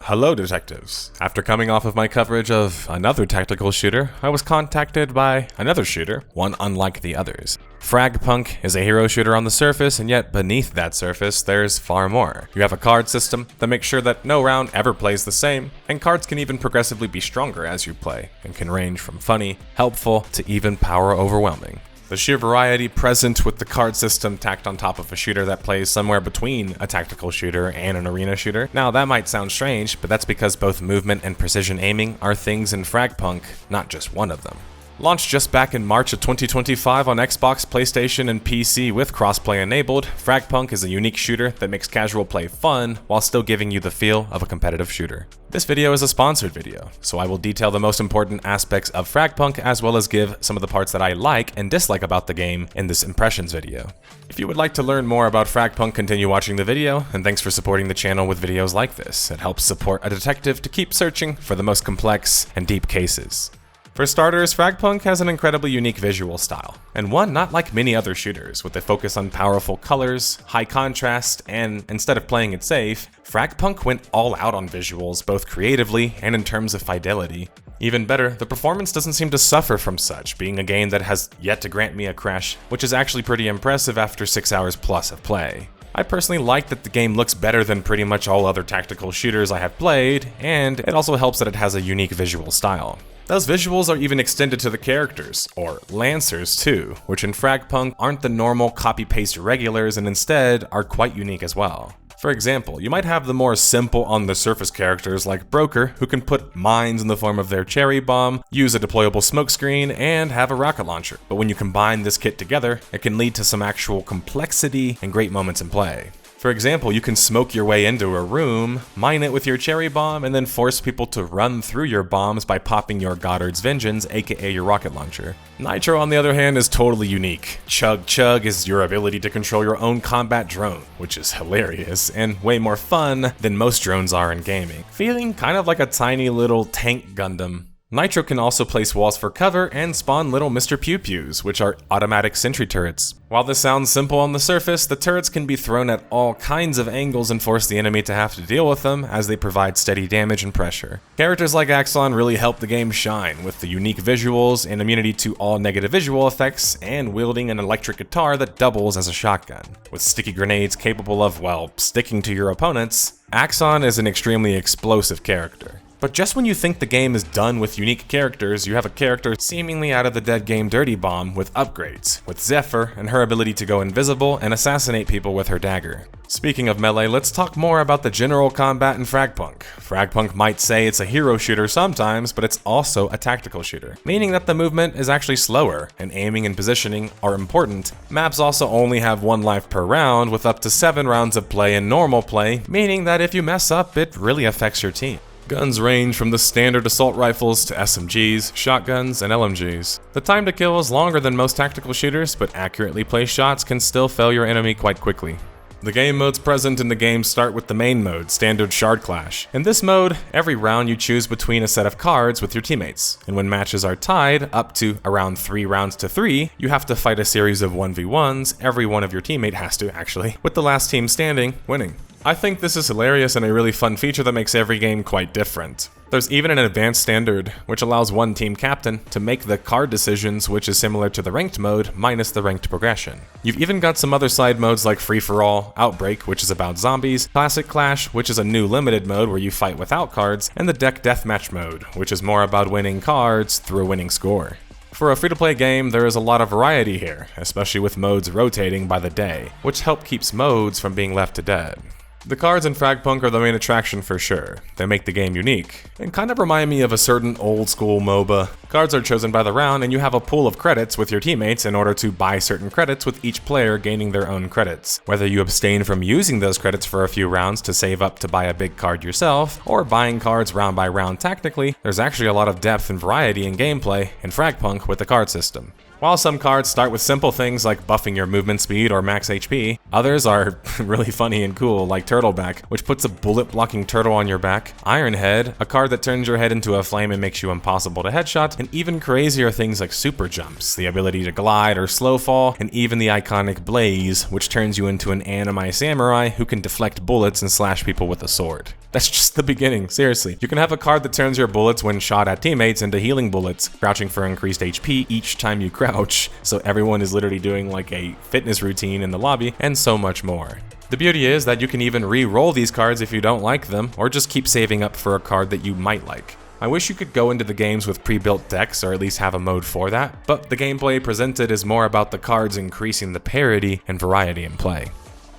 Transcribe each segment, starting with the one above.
Hello, detectives. After coming off of my coverage of another tactical shooter, I was contacted by another shooter, one unlike the others. FragPunk is a hero shooter on the surface, and yet beneath that surface, there's far more. You have a card system that makes sure that no round ever plays the same, and cards can even progressively be stronger as you play, and can range from funny, helpful, to even power overwhelming. The sheer variety present with the card system tacked on top of a shooter that plays somewhere between a tactical shooter and an arena shooter. Now that might sound strange, but that's because both movement and precision aiming are things in FragPunk, not just one of them. Launched just back in March of 2025 on Xbox, PlayStation, and PC with crossplay enabled, FragPunk is a unique shooter that makes casual play fun while still giving you the feel of a competitive shooter. This video is a sponsored video, so I will detail the most important aspects of FragPunk as well as give some of the parts that I like and dislike about the game in this impressions video. If you would like to learn more about FragPunk, continue watching the video, and thanks for supporting the channel with videos like this. It helps support a detective to keep searching for the most complex and deep cases. For starters, FragPunk has an incredibly unique visual style, and one not like many other shooters, with a focus on powerful colors, high contrast, and instead of playing it safe, FragPunk went all out on visuals both creatively and in terms of fidelity. Even better, the performance doesn't seem to suffer from such, being a game that has yet to grant me a crash, which is actually pretty impressive after 6 hours plus of play. I personally like that the game looks better than pretty much all other tactical shooters I have played, and it also helps that it has a unique visual style. Those visuals are even extended to the characters, or Lancers too, which in FragPunk aren't the normal copy-paste regulars and instead are quite unique as well. For example, you might have the more simple on-the-surface characters like Broker, who can put mines in the form of their cherry bomb, use a deployable smokescreen, and have a rocket launcher. But when you combine this kit together, it can lead to some actual complexity and great moments in play. For example, you can smoke your way into a room, mine it with your cherry bomb, and then force people to run through your bombs by popping your Goddard's Vengeance, aka your rocket launcher. Nitro, on the other hand, is totally unique. Chug Chug is your ability to control your own combat drone, which is hilarious and way more fun than most drones are in gaming, feeling kind of like a tiny little tank Gundam. Nitro can also place walls for cover and spawn little Mr. Pew Pews, which are automatic sentry turrets. While this sounds simple on the surface, the turrets can be thrown at all kinds of angles and force the enemy to have to deal with them as they provide steady damage and pressure. Characters like Axon really help the game shine with the unique visuals and immunity to all negative visual effects, and wielding an electric guitar that doubles as a shotgun. With sticky grenades capable of, well, sticking to your opponents, Axon is an extremely explosive character. But just when you think the game is done with unique characters, you have a character seemingly out of the dead game Dirty Bomb with upgrades, with Zephyr and her ability to go invisible and assassinate people with her dagger. Speaking of melee, let's talk more about the general combat in FragPunk. FragPunk might say it's a hero shooter sometimes, but it's also a tactical shooter, meaning that the movement is actually slower, and aiming and positioning are important. Maps also only have 1 life per round, with up to 7 rounds of play in normal play, meaning that if you mess up, it really affects your team. Guns range from the standard assault rifles to SMGs, shotguns, and LMGs. The time to kill is longer than most tactical shooters, but accurately placed shots can still fell your enemy quite quickly. The game modes present in the game start with the main mode, Standard Shard Clash. In this mode, every round you choose between a set of cards with your teammates, and when matches are tied, up to around 3 rounds to 3, you have to fight a series of 1v1s, every one of your teammate has to actually, with the last team standing winning. I think this is hilarious and a really fun feature that makes every game quite different. There's even an advanced standard, which allows one team captain to make the card decisions, which is similar to the ranked mode, minus the ranked progression. You've even got some other side modes like Free For All, Outbreak, which is about zombies, Classic Clash, which is a new limited mode where you fight without cards, and the Deck Deathmatch mode, which is more about winning cards through a winning score. For a free-to-play game, there is a lot of variety here, especially with modes rotating by the day, which keeps modes from being left to dead. The cards in FragPunk are the main attraction for sure. They make the game unique, and kind of remind me of a certain old-school MOBA. Cards are chosen by the round, and you have a pool of credits with your teammates in order to buy certain credits, with each player gaining their own credits. Whether you abstain from using those credits for a few rounds to save up to buy a big card yourself, or buying cards round by round tactically, there's actually a lot of depth and variety in gameplay in FragPunk with the card system. While some cards start with simple things like buffing your movement speed or max HP, others are really funny and cool, like Turtleback, which puts a bullet-blocking turtle on your back, Ironhead, a card that turns your head into a flame and makes you impossible to headshot, and even crazier things like Super Jumps, the ability to glide or slow fall, and even the iconic Blaze, which turns you into an anime samurai who can deflect bullets and slash people with a sword. That's just the beginning, seriously. You can have a card that turns your bullets when shot at teammates into healing bullets, crouching for increased HP each time you crouch, so everyone is literally doing like a fitness routine in the lobby, and so much more. The beauty is that you can even re-roll these cards if you don't like them, or just keep saving up for a card that you might like. I wish you could go into the games with pre-built decks, or at least have a mode for that, but the gameplay presented is more about the cards increasing the parity and variety in play.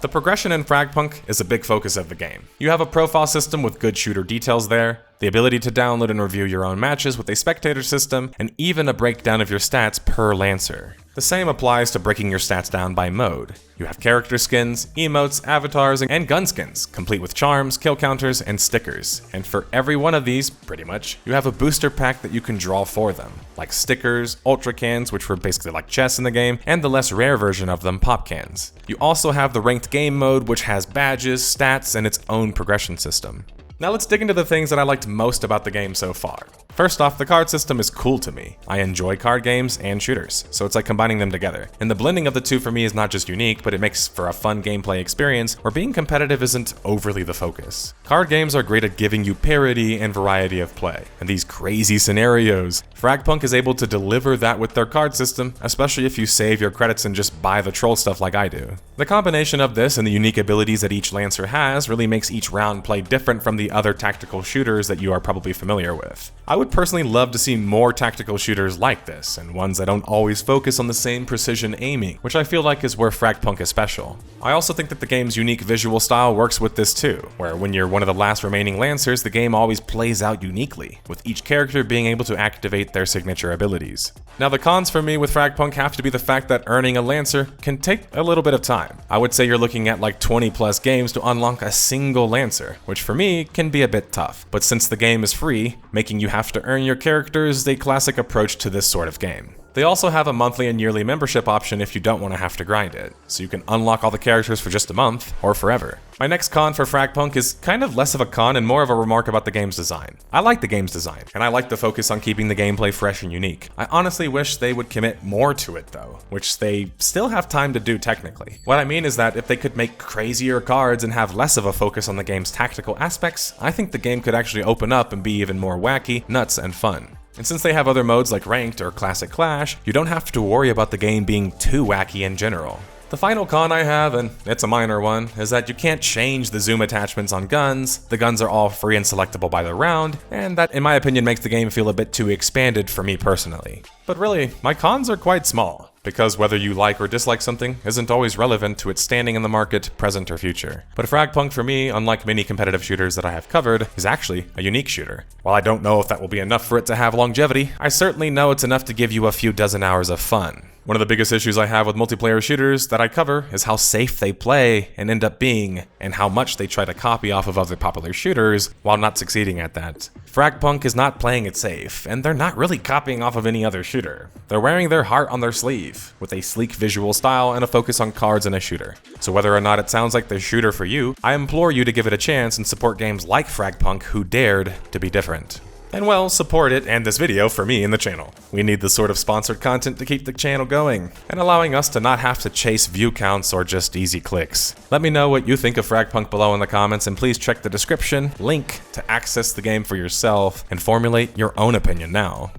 The progression in FragPunk is a big focus of the game. You have a profile system with good shooter details there, the ability to download and review your own matches with a spectator system, and even a breakdown of your stats per Lancer. The same applies to breaking your stats down by mode. You have character skins, emotes, avatars, and gun skins, complete with charms, kill counters, and stickers. And for every one of these, pretty much, you have a booster pack that you can draw for them, like stickers, ultra cans, which were basically like chests in the game, and the less rare version of them, pop cans. You also have the ranked game mode, which has badges, stats, and its own progression system. Now let's dig into the things that I liked most about the game so far. First off, the card system is cool to me. I enjoy card games and shooters, so it's like combining them together. And the blending of the two for me is not just unique, but it makes for a fun gameplay experience where being competitive isn't overly the focus. Card games are great at giving you parity and variety of play, and these crazy scenarios. FragPunk is able to deliver that with their card system, especially if you save your credits and just buy the troll stuff like I do. The combination of this and the unique abilities that each Lancer has really makes each round play different from the other tactical shooters that you are probably familiar with. I would personally love to see more tactical shooters like this, and ones that don't always focus on the same precision aiming, which I feel like is where FragPunk is special. I also think that the game's unique visual style works with this too, where when you're one of the last remaining Lancers, the game always plays out uniquely, with each character being able to activate their signature abilities. Now the cons for me with FragPunk have to be the fact that earning a Lancer can take a little bit of time. I would say you're looking at like 20 plus games to unlock a single Lancer, which for me can be a bit tough. But since the game is free, making you have to earn your character is a classic approach to this sort of game. They also have a monthly and yearly membership option if you don't want to have to grind it, so you can unlock all the characters for just a month, or forever. My next con for FragPunk is kind of less of a con and more of a remark about the game's design. I like the game's design, and I like the focus on keeping the gameplay fresh and unique. I honestly wish they would commit more to it though, which they still have time to do technically. What I mean is that if they could make crazier cards and have less of a focus on the game's tactical aspects, I think the game could actually open up and be even more wacky, nuts, and fun. And since they have other modes like Ranked or Classic Clash, you don't have to worry about the game being too wacky in general. The final con I have, and it's a minor one, is that you can't change the zoom attachments on guns, the guns are all free and selectable by the round, and that in my opinion makes the game feel a bit too expanded for me personally. But really, my cons are quite small, because whether you like or dislike something isn't always relevant to its standing in the market, present or future. But FragPunk for me, unlike many competitive shooters that I have covered, is actually a unique shooter. While I don't know if that will be enough for it to have longevity, I certainly know it's enough to give you a few dozen hours of fun. One of the biggest issues I have with multiplayer shooters that I cover is how safe they play and end up being, and how much they try to copy off of other popular shooters while not succeeding at that. FragPunk is not playing it safe, and they're not really copying off of any other shooter. They're wearing their heart on their sleeve, with a sleek visual style and a focus on cards and a shooter. So whether or not it sounds like the shooter for you, I implore you to give it a chance and support games like FragPunk who dared to be different. And well, support it and this video for me and the channel. We need this sort of sponsored content to keep the channel going, and allowing us to not have to chase view counts or just easy clicks. Let me know what you think of FragPunk below in the comments, and please check the description link to access the game for yourself and formulate your own opinion now.